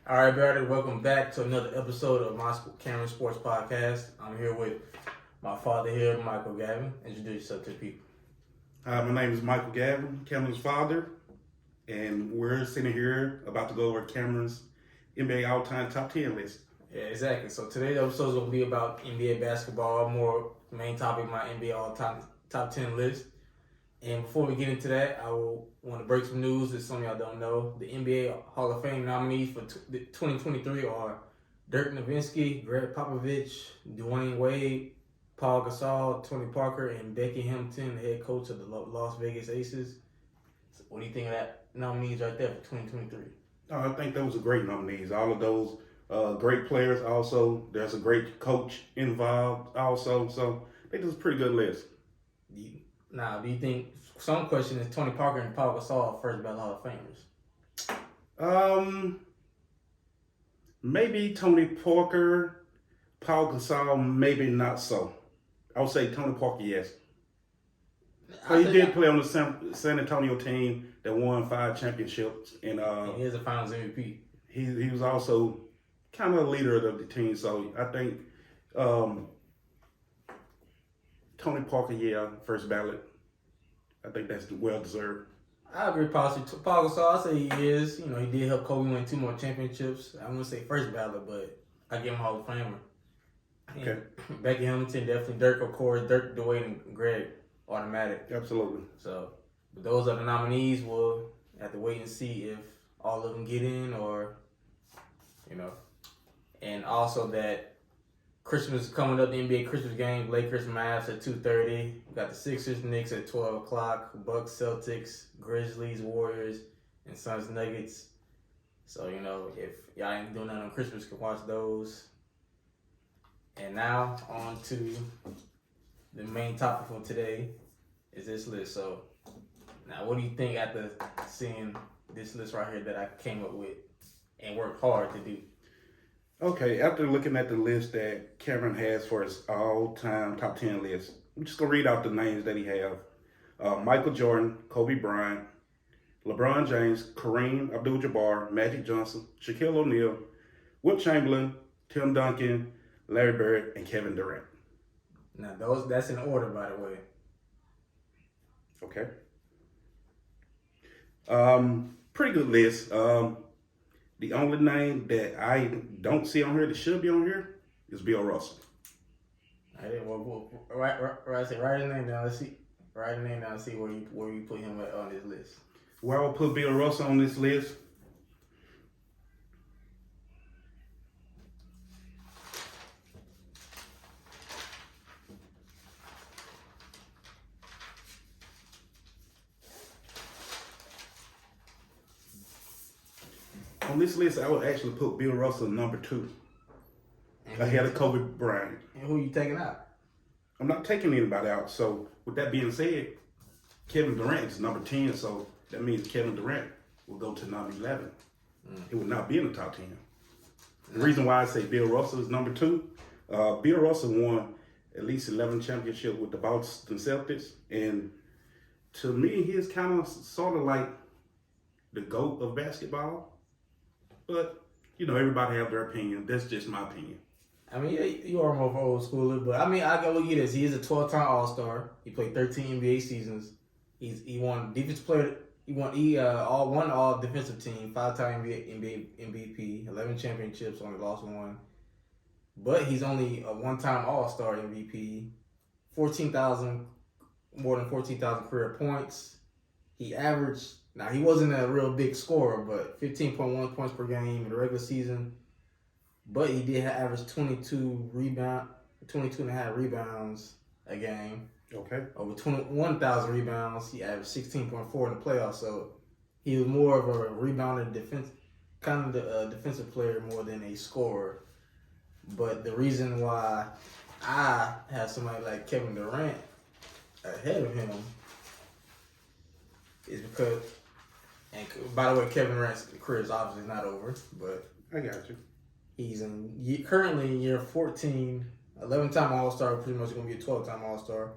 All right, everybody, welcome back to another episode of my Cameron Sports Podcast. I'm here with my father here, Michael Gavin. Introduce yourself to the people. Hi, my name is Michael Gavin, Cameron's father, and we're sitting here about to go over Cameron's NBA all-time top 10 list. Yeah, exactly. So today's episode is going to be about NBA basketball, more main topic, my NBA all-time top 10 list. And before we get into that, I will want to break some news that some of y'all don't know. The NBA Hall of Fame nominees for 2023 are Dirk Nowitzki, Greg Popovich, Dwayne Wade, Paul Gasol, Tony Parker, and Becky Hampton, the head coach of the Las Vegas Aces. So what do you think of that nominees right there for 2023? I think those are great nominees. All of those great players. Also, there's a great coach involved also. So I think this is a pretty good list. Now, do you think, some question is Tony Parker and Paul Gasol first ballot Hall of Famers? Maybe Tony Parker, Paul Gasol, maybe not so. I would say Tony Parker, yes. So he did play on the San Antonio team that won 5 championships, and he is a Finals MVP. He was also kind of a leader of the team. So I think Tony Parker, yeah, first ballot. I think that's well deserved. I agree, possibly. Paul Gasol, I say he is. You know, he did help Kobe win 2 more championships. I wouldn't say first ballot, but I give him Hall of Famer. Okay. Becky Hamilton, definitely. Dirk, of course. Dirk, Dwayne, and Greg, automatic. Absolutely. So, but those are the nominees. We'll have to wait and see if all of them get in or, you know. And also that Christmas is coming up, the NBA Christmas game, Lakers, Mavs at 2:30. We got the Sixers, Knicks at 12 o'clock, Bucks, Celtics, Grizzlies, Warriors, and Suns, Nuggets. So, you know, if y'all ain't doing nothing on Christmas, you can watch those. And now, on to the main topic for today is this list. So, now what do you think after seeing this list right here that I came up with and worked hard to do? Okay, after looking at the list that Cameron has for his all-time top 10 list, I'm just going to read out the names that he have. Michael Jordan, Kobe Bryant, LeBron James, Kareem Abdul-Jabbar, Magic Johnson, Shaquille O'Neal, Wilt Chamberlain, Tim Duncan, Larry Bird, and Kevin Durant. Now, that's in order, by the way. Okay. Pretty good list. The only name that I don't see on here that should be on here is Bill Russell. I didn't. Write his name down. Let's see. Write his name down. See where you put him on this list. Where I would put Bill Russell on this list. On this list, I would actually put Bill Russell number 2. Ahead of Kobe Bryant. And who you taking out? I'm not taking anybody out. So with that being said, Kevin Durant is number 10. So that means Kevin Durant will go to number 11. He would not be in the top 10. The reason why I say Bill Russell is number 2, Bill Russell won at least 11 championships with the Boston Celtics. And to me, he is kind of sort of like the GOAT of basketball. But, you know, everybody have their opinion. That's just my opinion. I mean, you are more of an old schooler, but I mean, I go look at this. He is a 12-time All-Star. He played 13 NBA seasons. He won defensive player. He won all defensive team, 5-time NBA MVP, 11 championships, only lost 1. But he's only a 1-time All-Star MVP, more than 14,000 career points. He averaged. Now, he wasn't a real big scorer, but 15.1 points per game in the regular season. But he did average 22 and a half rebounds a game. Okay. Over 21,000 rebounds. He averaged 16.4 in the playoffs. So he was more of a rebounder, defensive player more than a scorer. But the reason why I have somebody like Kevin Durant ahead of him is because, and by the way, Kevin Durant's career is obviously not over, but I got you. He's currently in year 14, 11-time All-Star, pretty much going to be a 12-time All-Star,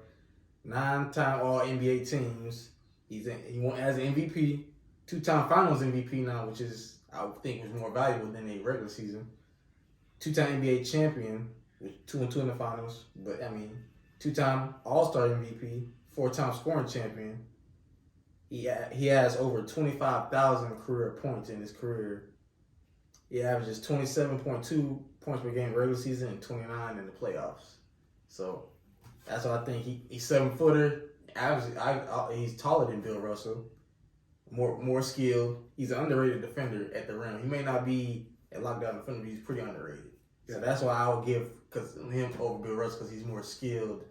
9-time All-NBA teams. He won as an MVP, 2-time Finals MVP now, which is I would think was more valuable than a regular season. 2-time NBA champion with 2-2 in the finals, but I mean, 2-time All-Star MVP, 4-time scoring champion. He has over 25,000 career points in his career. He averages 27.2 points per game regular season and 29 in the playoffs. So that's why I think he's 7-footer. He's taller than Bill Russell, more skilled. He's an underrated defender at the rim. He may not be a lockdown defender, but he's pretty underrated. Yeah. So that's why I would give him over Bill Russell because he's more skilled,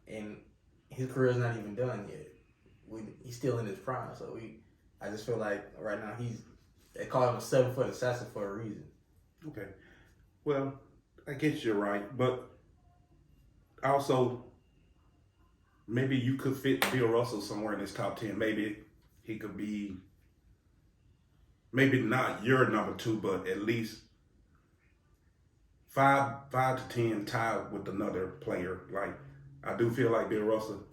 and his career is not even done yet. He's still in his prime, so I just feel like right now they call him a 7-foot assassin for a reason. Okay, well, I guess you're right, but also maybe you could fit Bill Russell somewhere in this top 10. Maybe he could be, maybe not your number 2, but at least 5 to 10 tied with another player. Like, I do feel like Bill Russell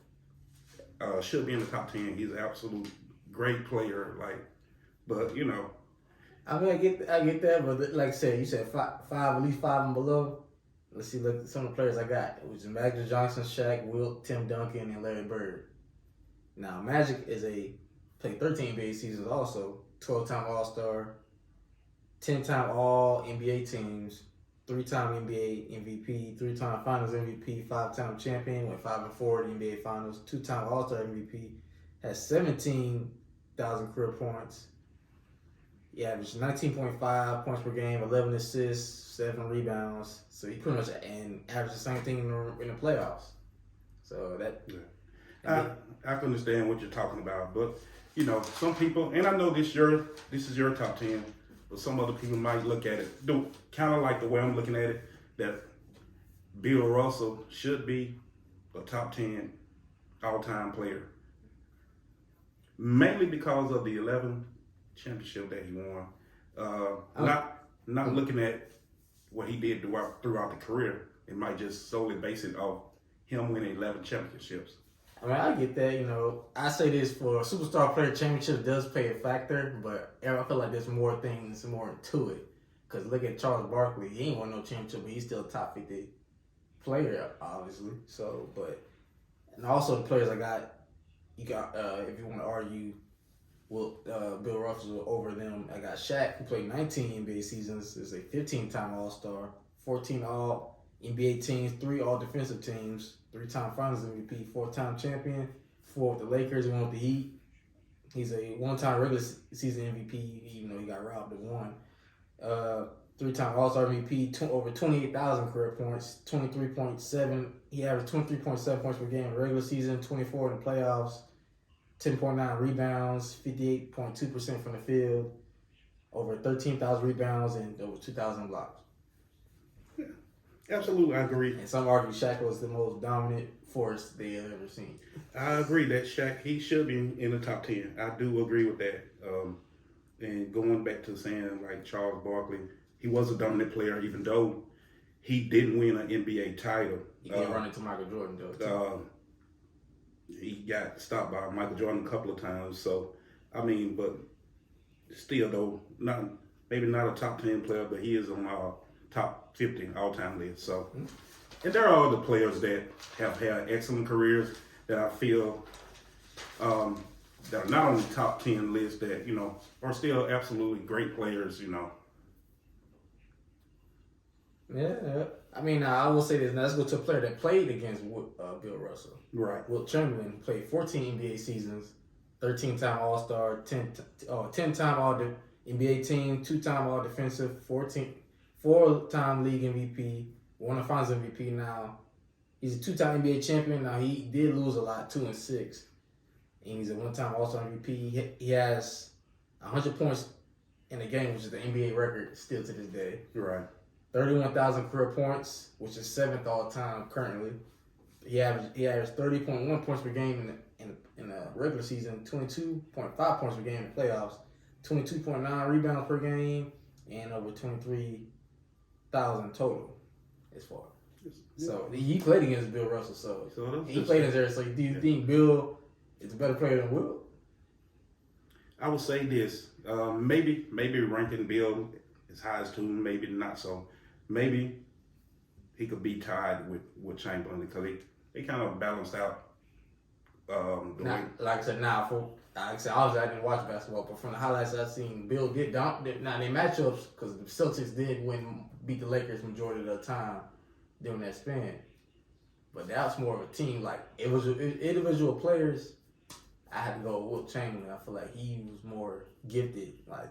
should be in the top 10. He's an absolute great player. Like, but you know, I mean, I get that, but like I said, you said five, at least 5 and below. Let's see, look at some of the players I got. It was Magic Johnson, Shaq, Wilt, Tim Duncan, and Larry Bird. Now, Magic played 13 NBA seasons also, 12-time All-Star, 10-time All-NBA teams, 3-time NBA MVP, 3-time Finals MVP, 5-time champion, went 5-4 in the NBA Finals, 2-time All-Star MVP, has 17,000 career points. He averaged 19.5 points per game, 11 assists, 7 rebounds. So he pretty much averaged the same thing in the playoffs. So that. Yeah. I can understand what you're talking about, but you know, some people, and I know this is your top 10, but some other people might look at it, kind of like the way I'm looking at it, that Bill Russell should be a top 10 all-time player, mainly because of the 11 championship that he won. Not looking at what he did throughout the career. It might just solely base it off him winning 11 championships. I mean, I get that. You know, I say this for a superstar player, championship does play a factor, but I feel like there's more things, more to it. Because look at Charles Barkley. He ain't won no championship, but he's still a top 50 player, obviously. So, and also the players I got, you got, if you want to argue, Bill Russell over them. I got Shaq, who played 19 NBA seasons, is a 15-time All-Star, 14 All-NBA teams, 3 All-Defensive teams, 3-time Finals MVP, 4-time champion, 4 with the Lakers, 1 with the Heat. He's a 1-time regular season MVP, even though he got robbed of 1. 3-time All-Star MVP, over 28,000 career points, 23.7. He averaged 23.7 points per game in the regular season, 24 in the playoffs. 10.9 rebounds, 58.2% from the field, over 13,000 rebounds, and over 2,000 blocks. Yeah, absolutely, I agree. And some argue Shaq was the most dominant force they have ever seen. I agree that Shaq, he should be in the top 10. I do agree with that. And going back to saying like Charles Barkley, he was a dominant player, even though he didn't win an NBA title. He did run into Michael Jordan, though. He got stopped by Michael Jordan a couple of times. So, I mean, but still though, maybe not a top 10 player, but he is on our top 50 all-time list. So, and there are other players that have had excellent careers that I feel that are not on the top 10 list that, you know, are still absolutely great players, you know. Yeah. I mean, I will say this. Now, let's go to a player that played against Bill Russell. Right. Wilt Chamberlain played 14 NBA seasons, 13-time All-Star, 10-time All-NBA team, 2-time All-Defensive, 4-time League MVP, won a Finals MVP now. He's a 2-time NBA champion. Now, he did lose a lot, 2 and 6. And he's a 1-time All-Star MVP. He has 100 points in a game, which is the NBA record still to this day. Right. 31,000 career points, which is 7th all time currently. He averaged 30.1 points per game in the regular season, 22.5 points per game in the playoffs, 22.9 rebounds per game, and over 23,000 total as far. So he played against Bill Russell. So he played against there. So do you think Bill is a better player than Wilt? I would say this: Maybe ranking Bill as high as 2, maybe not so. Maybe he could be tied with Chamberlain because they kind of balanced out the way. Like I said, obviously I didn't watch basketball, but from the highlights I've seen, Bill get down. Now they matchups because the Celtics did beat the Lakers majority of the time during that span, but that was more of a team. Like it was individual players. I had to go with Wilt Chamberlain. I feel like he was more gifted, like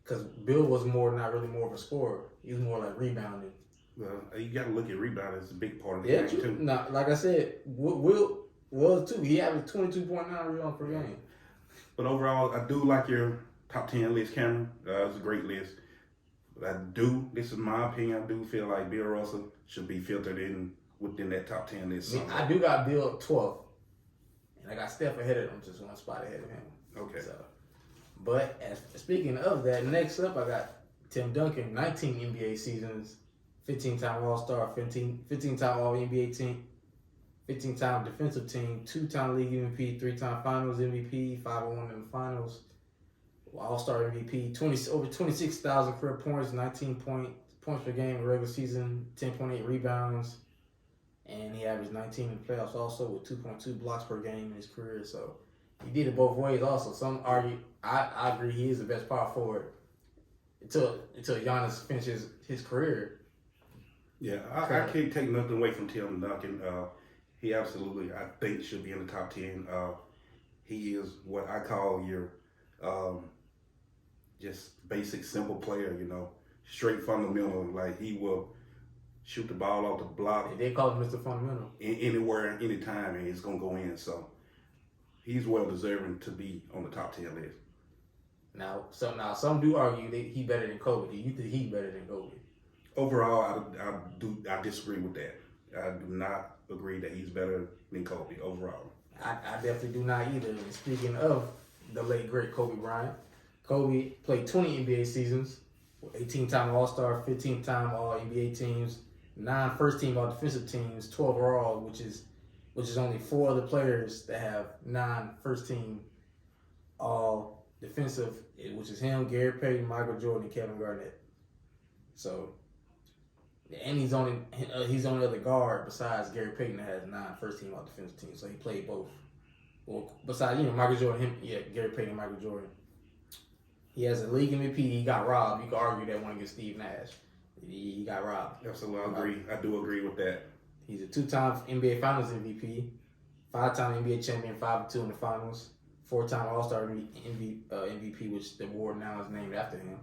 because Bill was not really more of a scorer. He was more like rebounding. Well, you got to look at rebound as a big part of the Yeah, game too. now, like I said, Wilt was too. He averaged 22.9 rebounds per game. But overall, I do like your top 10 list, Cameron. It's a great list. But this is my opinion, I do feel like Bill Russell should be filtered in within that top 10 list. I do got Bill at 12th. And I got Steph ahead of him, just one spot ahead of him. Okay. So, but speaking of that, next up I got Tim Duncan, 19 NBA seasons, 15-time All-Star, 15-time All-NBA team, 15-time defensive team, 2-time league MVP, 3-time finals MVP, 5-1 in the finals, All-Star MVP, over 26,000 career points, 19 points per game in the regular season, 10.8 rebounds, and he averaged 19 in the playoffs also with 2.2 blocks per game in his career. So he did it both ways also. Some argue, I agree he is the best power forward until Giannis finishes his career. Yeah, I can't take nothing away from Tim Duncan. He absolutely, I think, should be in the top 10. He is what I call your just basic, simple player, straight fundamental. Like, he will shoot the ball off the block. They call him Mr. Fundamental. Anywhere, anytime, and it's going to go in. So, he's well deserving to be on the top 10 list. Now some do argue that he's better than Kobe. Do you think he's better than Kobe? Overall, I disagree with that. I do not agree that he's better than Kobe overall. I definitely do not either. And speaking of the late great Kobe Bryant, Kobe played 20 NBA seasons, 18-time All-Star, 15-time All-NBA teams, 9 first-team All-Defensive teams, 12 overall, which is only 4 other players that have 9 first-team All-Defensive, which is him, Gary Payton, Michael Jordan, and Kevin Garnett. So, and he's only other guard besides Gary Payton that has 9 first-team All-Defensive teams. So he played both. Well, besides Michael Jordan, Gary Payton, and Michael Jordan. He has a league MVP. He got robbed. You could argue that one against Steve Nash. He got robbed. Absolutely, I agree. I do agree with that. He's a 2-time NBA Finals MVP, 5-time NBA champion, 5-2 in the finals, 4-time All-Star MVP, which the award now is named after him.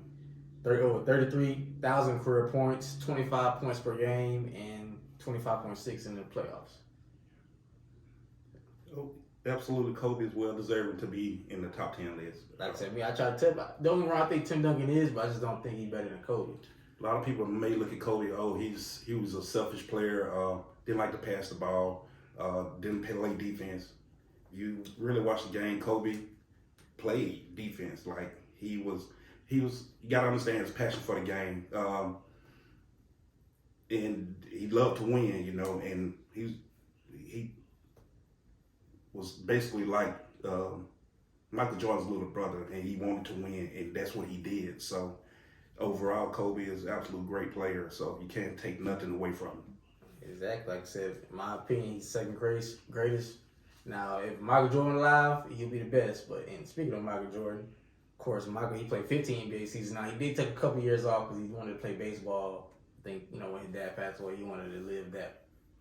Over 33,000 career points, 25 points per game, and 25.6 in the playoffs. Oh, absolutely, Kobe is well deserving to be in the top 10 list. Like I said, I try to tell you, the only one I think Tim Duncan is, but I just don't think he's better than Kobe. A lot of people may look at Kobe, he was a selfish player, didn't like to pass the ball, didn't play defense. You really watch the game, Kobe played defense. Like, you got to understand his passion for the game. And he loved to win, and he was basically like Michael Jordan's little brother, and he wanted to win, and that's what he did. So overall, Kobe is an absolute great player, so you can't take nothing away from him. Exactly. Like I said, in my opinion, he's second greatest. Now, if Michael Jordan alive, he'll be the best. But speaking of Michael Jordan, of course, he played 15 NBA seasons. Now, he did take a couple years off because he wanted to play baseball. I think, when his dad passed away, he wanted to live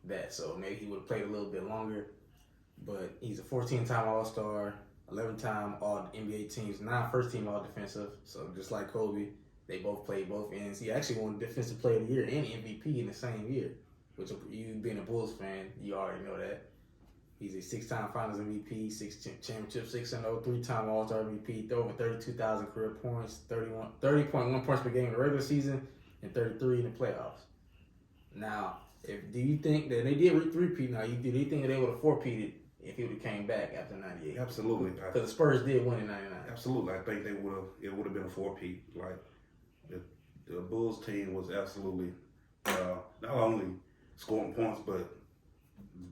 that. So maybe he would have played a little bit longer. But he's a 14-time All-Star, 11-time All-NBA teams, 9 first-team All-Defensive. So just like Kobe, they both played both ends. He actually won Defensive Player of the Year and MVP in the same year, which, you being a Bulls fan, you already know that. He's a 6-time Finals MVP, 6 championships, 6-0, 3-time All-Star MVP, over 32,000 career points, 30.1 points per game in the regular season, and 33 in the playoffs. Now, do you think that they did repeat? Now, do you think that they would have four-peated if he would have came back after '98? Absolutely. Because the Spurs did win in '99. Absolutely, I think it would have been a four-peat. Like, the Bulls team was absolutely not only scoring points, but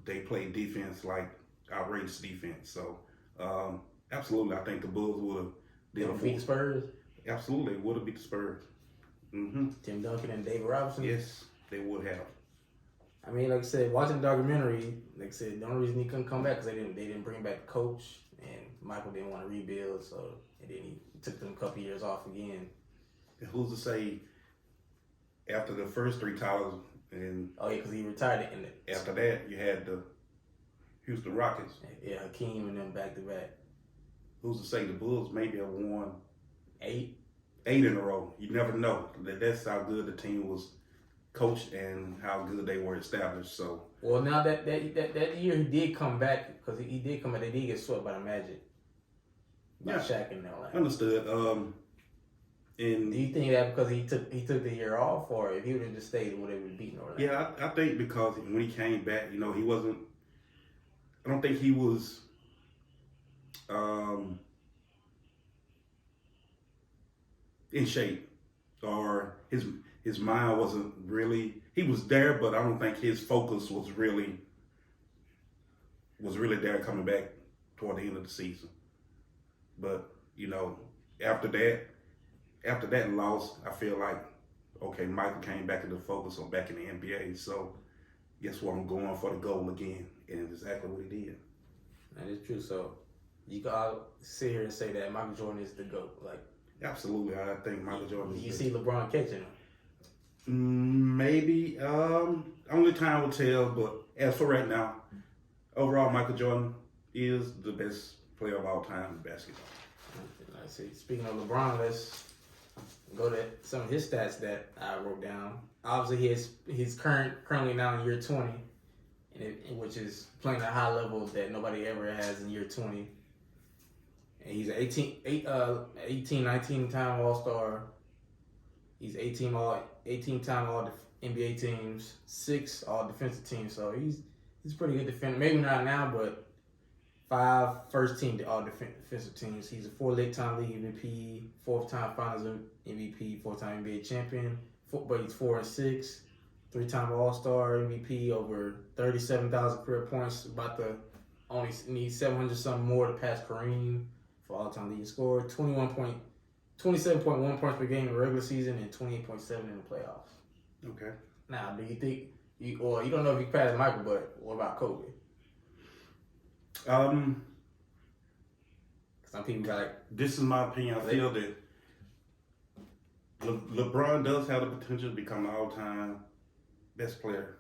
they played defense, like outrageous defense. So absolutely, I think the Bulls They would beat the Spurs. Absolutely, would have beat the Spurs. Mm-hmm. Tim Duncan and David Robinson. Yes, they would have. I mean, like I said, watching the documentary, like I said, the only reason he couldn't come back because they didn't bring back the coach, and Michael didn't want to rebuild, so and then he took them a couple years off again. And who's to say after the first 3 titles and Oh yeah, because he retired in the after that you had the Houston Rockets. Yeah, Hakeem and them back to back. Who's to say the Bulls maybe have won 8 in a row? You never know. That's how good the team was coached and how good they were established. So well, now that year he did come back because he did come back. They did get swept by the Magic. By Shaq and all that. Understood. Do you think that because he took the year off, or if he would have just stayed, would have been beaten Orlando? Yeah, I think because when he came back, he wasn't. I don't think he was. In shape, or his mind wasn't really. He was there, but I don't think his focus was really there coming back toward the end of the season. But after that loss, I feel like okay, Michael came back into focus or back in the NBA. So guess what? I'm going for the goal again, and exactly what he did. That is true. So you can all sit here and say that Michael Jordan is the GOAT. Like absolutely, I think Michael Jordan. You see LeBron catching him? him? Maybe. Only time will tell. But as for right now, overall, Michael Jordan is the best player of all time in basketball. Let's see. Speaking of LeBron, let's go to some of his stats that I wrote down. Obviously, he's currently now in year 20, which is playing at a high level that nobody ever has in year 20. And he's an 18, 19-time All-Star. He's 18-time All NBA teams, 6 All Defensive teams. So he's a pretty good defender. Maybe not now, but 5 first-team All Defensive teams. He's a 4-time league MVP, 4th-time Finals MVP, 4-time NBA champion. But he's 4-6, 3-time All-Star MVP, over 37,000 career points. About to only need 700 something more to pass Kareem for all-time leading scorer. 27.1 points per game in the regular season and 28.7 in the playoffs. Okay. Now, do you think you don't know if you passed Michael, but what about Kobe? Some people got like. This is my opinion. I feel that LeBron does have the potential to become the all-time best player.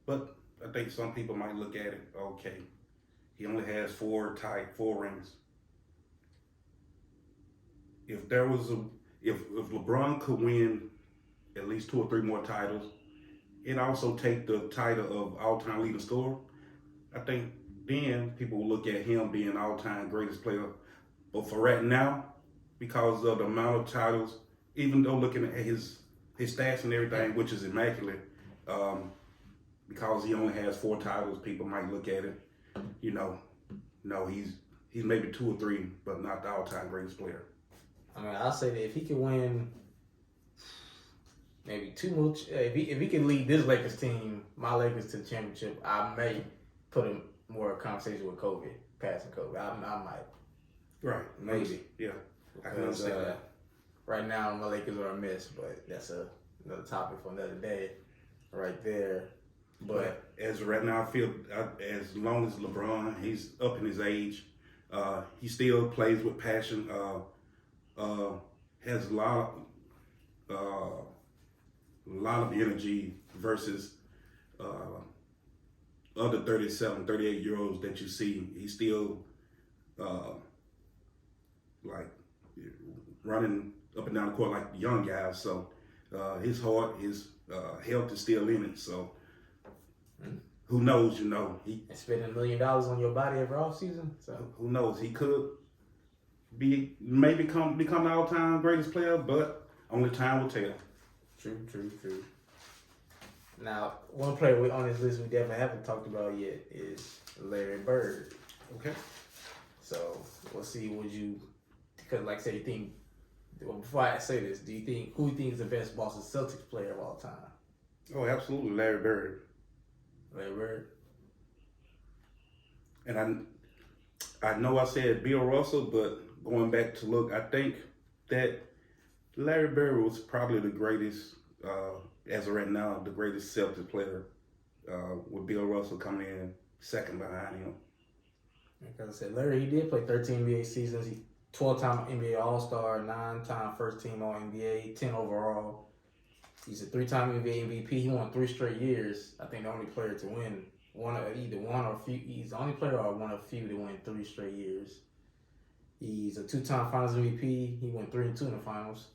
But I think some people might look at it, okay, he only has 4 rings. If LeBron could win at least 2 or 3 more titles, and also take the title of all-time leading scorer, I think then people will look at him being all-time greatest player. But for right now, because of the amount of titles, even though looking at his stats and everything, which is immaculate, because he only has 4 titles, people might look at it, no, he's maybe 2 or 3, but not the all-time greatest player. I mean, I'll say that if he could win maybe 2 more, if he could lead this Lakers team, my Lakers to the championship, I may put him more conversation with Kobe, passing Kobe. I might. Right. Maybe. Yeah. I can Because understand that. right now, my Lakers are a mess, but that's another topic for another day right there. But as right now, I feel as long as LeBron, he's up in his age, he still plays with passion, has a lot of energy versus other 37, 38-year-olds that you see. He's still like running up and down the court like young guys. So his heart, his health is still in it. So who knows? He spending $1 million on your body every offseason. So who knows? He could maybe become the all-time greatest player, but only time will tell. True. Now, one player on this list we definitely haven't talked about yet is Larry Bird. Okay. So we'll see. Because like I said, before I say this, who do you think is the best Boston Celtics player of all time? Oh, absolutely, Larry Bird. Larry Bird. And I know I said Bill Russell, but going back to look, I think that Larry Bird was probably the greatest, as of right now, the greatest Celtics player, with Bill Russell coming in second behind him. Like I said, Larry, he did play 13 NBA seasons. He 12-time NBA All-Star, 9-time first-team All-NBA, 10 overall. He's a 3-time NBA MVP. He won 3 straight years. I think the only player to win either one or a few. He's the only player or one of few to win 3 straight years. He's a 2-time Finals MVP. He went 3-2 in the finals.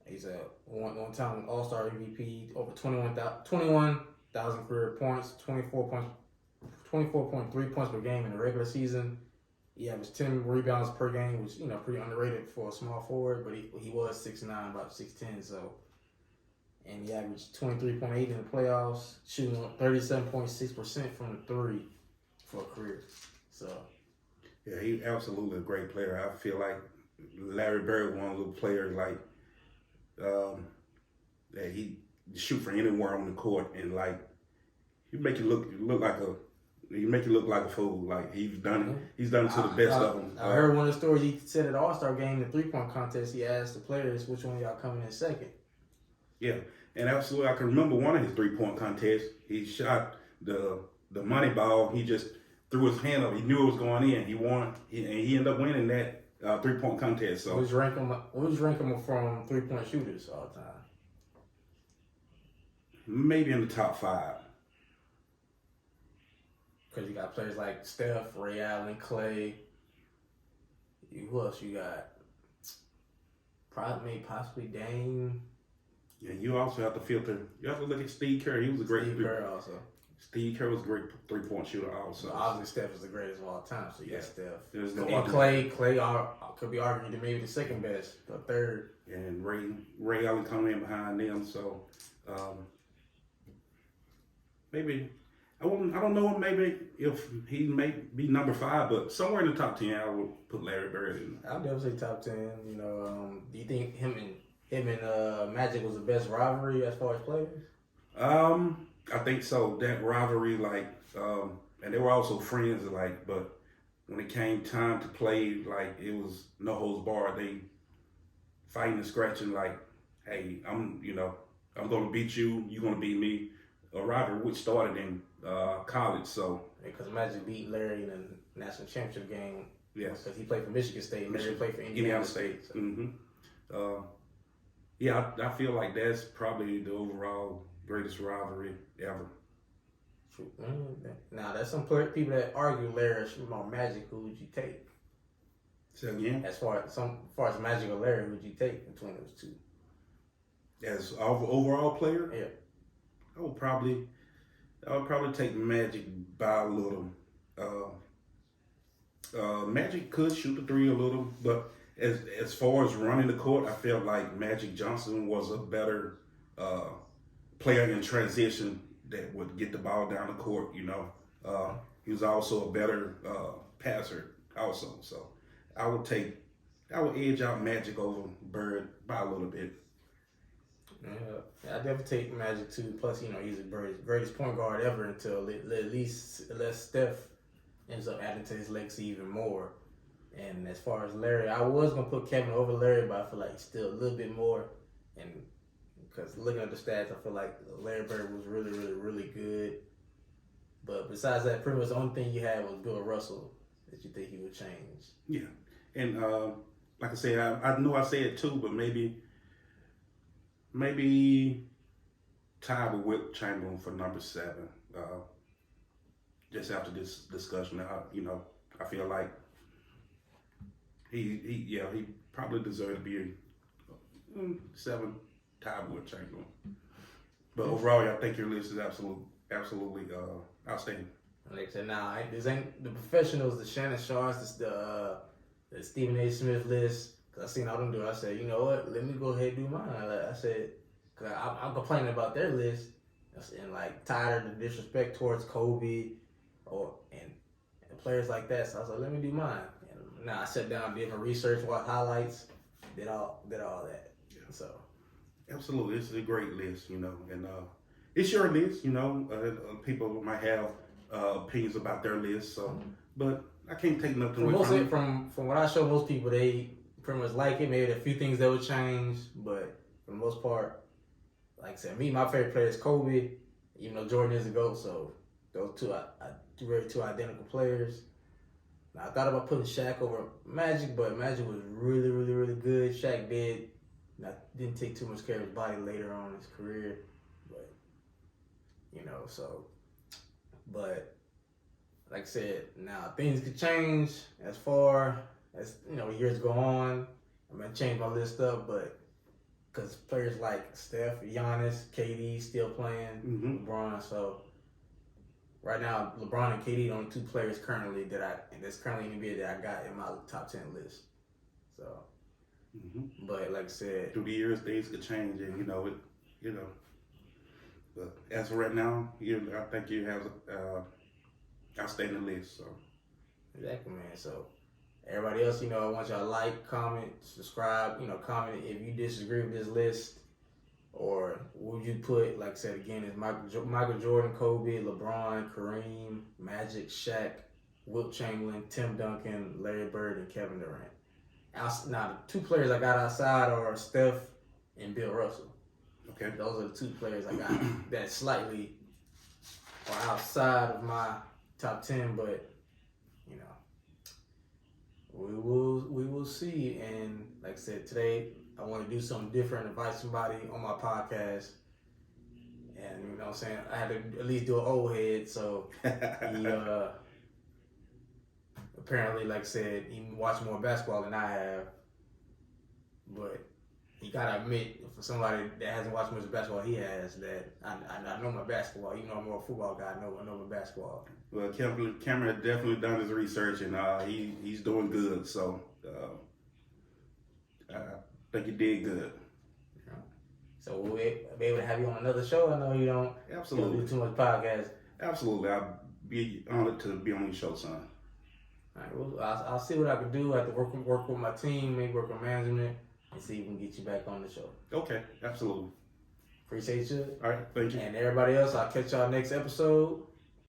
He's a one-time All-Star MVP. Over 21,000 career points, 24.3 points per game in the regular season. He averaged 10 rebounds per game, which pretty underrated for a small forward. But he was 6'9", about 6'10", so. And he averaged 23.8 in the playoffs, shooting 37.6% from the 3 for a career. So, yeah, he absolutely a great player. I feel like Larry Bird, one of those players like that he shoot from anywhere on the court, and like he make you look like a. You make you look like a fool. Like he's done it. He's done it to the best of them. I heard one of the stories he said at the All-Star game, the 3-point contest. He asked the players, "Which one of y'all coming in second?" Yeah, and absolutely, I can remember one of his 3-point contests. He shot the money ball. He just threw his hand up. He knew it was going in. He won, and he ended up winning that 3-point contest. So, what would you rank him from 3-point shooters all the time? Maybe in the top 5. Because you got players like Steph, Ray Allen, Clay. Who else you got? Possibly Dame. Yeah, you also have to filter. You have to look at Steve Kerr. He was a great. Steve Kerr also. Steve Kerr was a great 3-point shooter also. So obviously, Steph is the greatest of all time. So yeah, Steph. There's no and Clay could be argued to maybe the second best, the third. And Ray Allen coming in behind them. So maybe. I don't know maybe if he may be number 5, but somewhere in the top 10, I would put Larry Bird in. I'll definitely say top 10. Do you think him and Magic was the best rivalry as far as players? I think so. That rivalry, and they were also friends, but when it came time to play, it was no holds barred. They fighting and scratching, hey, I'm gonna beat you, you're gonna beat me. A rivalry which started in college, so because Magic beat Larry in the national championship game. Yes, because he played for Michigan State. Larry played for Indiana State. So. Mm-hmm. Yeah, I feel like that's probably the overall greatest rivalry ever. True. Now, there's some people that argue Larry or Magic. Who would you take? Say again. As far as Magic or Larry, who would you take between those two? As overall player? Yeah. I would probably take Magic by a little. Magic could shoot the 3 a little, but as far as running the court, I felt like Magic Johnson was a better player in transition that would get the ball down the court. He was also a better passer also. So I would edge out Magic over Bird by a little bit. Yeah, I definitely take Magic too. Plus, he's the greatest point guard ever until unless Steph ends up adding to his legacy even more. And as far as Larry, I was gonna put Kevin over Larry, but I feel like he's still a little bit more. And because looking at the stats, I feel like Larry Bird was really, really, really good. But besides that, pretty much the only thing you had was Bill Russell that you think he would change. Yeah, and like I said, I know I said 2, but maybe tied with Wilt Chamberlain for number 7. Just after this discussion, I feel like he probably deserved to be 7, tied with Wilt Chamberlain. But overall, I think your list is absolutely outstanding. Like I said, this ain't the professionals, the Shannon Sharps, the Stephen A. Smith list. Cause I seen all them do it. I said, you know what? Let me go ahead and do mine. I said, cause I'm complaining about their list and tired of the disrespect towards Kobe, and players like that. So I was like, let me do mine. And now I sat down, did my research, watched highlights, did all that. Yeah. So absolutely, this is a great list, and it's your list. People might have opinions about their list. So, but I can't take nothing From away most from what I show most people, they pretty much like it. Maybe a few things that would change, but for the most part, like I said, my favorite player is Kobe. Even though Jordan is a GOAT, so those two, really two identical players. Now, I thought about putting Shaq over Magic, but Magic was really, really, really good. Shaq didn't take too much care of his body later on in his career, but but like I said, now things could change as far as years go on. I'm gonna change my list up, but because players like Steph, Giannis, KD still playing, LeBron, so. Right now, LeBron and KD are the only two players currently that's currently in the NBA that I got in my top 10 list. So, but like I said, through the years, things could change, and But as of right now, I think you have outstanding list. So exactly, man. So everybody else, I want y'all to like, comment, subscribe. Comment if you disagree with this list. Or would you put, like I said again, is Michael Jordan, Kobe, LeBron, Kareem, Magic, Shaq, Wilt Chamberlain, Tim Duncan, Larry Bird, and Kevin Durant. Now, the two players I got outside are Steph and Bill Russell. Okay. Those are the two players I got that slightly are outside of my top 10, but, we will see. And like I said, today, I want to do something different, invite somebody on my podcast. And, you know what I'm saying, I had to at least do an old head. So he, apparently, like I said, he watched more basketball than I have. But you got to admit, for somebody that hasn't watched much basketball he has, that I know my basketball. Even though I'm more a football guy, I know my basketball. Well, Cameron has definitely done his research, and he's doing good. So I think you did good. Yeah. So we'll be able to have you on another show. I know you don't do too much podcast. Absolutely. I'll be honored to be on your show, son. All right, well, I'll see what I can do. I have to work with my team, maybe work with management, and see if we can get you back on the show. Okay, absolutely. Appreciate you. All right, thank you. And everybody else, I'll catch y'all next episode.